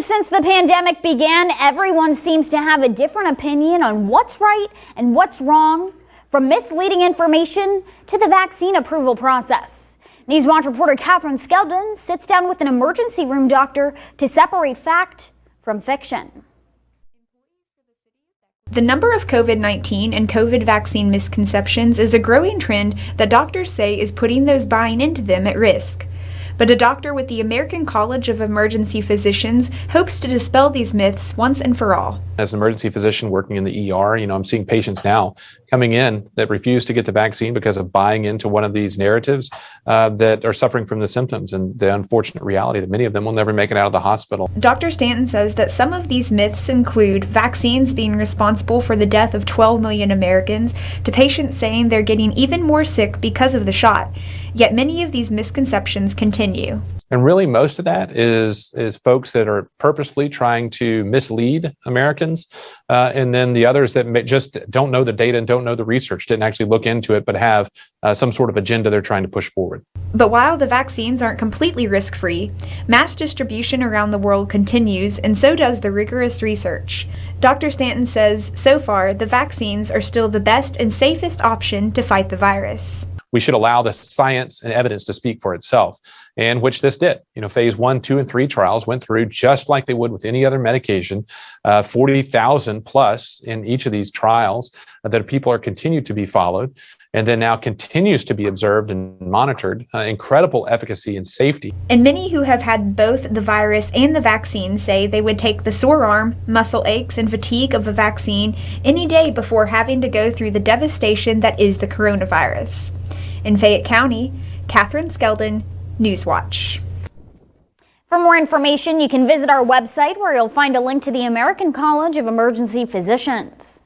Since the pandemic began, everyone seems to have a different opinion on what's right and what's wrong, from misleading information to the vaccine approval process. Newswatch reporter Catherine Skeldon sits down with an emergency room doctor to separate fact from fiction. The number of COVID-19 and COVID vaccine misconceptions is a growing trend that doctors say is putting those buying into them at risk. But a doctor with the American College of Emergency Physicians hopes to dispel these myths once and for all. As an emergency physician working in the ER, I'm seeing patients now coming in that refuse to get the vaccine because of buying into one of these narratives that are suffering from the symptoms and the unfortunate reality that many of them will never make it out of the hospital. Dr. Stanton says that some of these myths include vaccines being responsible for the death of 12 million Americans to patients saying they're getting even more sick because of the shot. Yet many of these misconceptions continue. And really most of that is folks that are purposefully trying to mislead Americans. And then the others that just don't know the data and don't know the research, didn't actually look into it, but have some sort of agenda they're trying to push forward. But while the vaccines aren't completely risk-free, mass distribution around the world continues, and so does the rigorous research. Dr. Stanton says, so far, the vaccines are still the best and safest option to fight the virus. We should allow the science and evidence to speak for itself, and which this did. Phase 1, 2, and 3 trials went through just like they would with any other medication, 40,000 plus in each of these trials that people are continued to be followed, and then now continues to be observed and monitored, incredible efficacy and safety. And many who have had both the virus and the vaccine say they would take the sore arm, muscle aches, and fatigue of a vaccine any day before having to go through the devastation that is the coronavirus. In Fayette County, Catherine Skeldon, Newswatch. For more information, you can visit our website where you'll find a link to the American College of Emergency Physicians.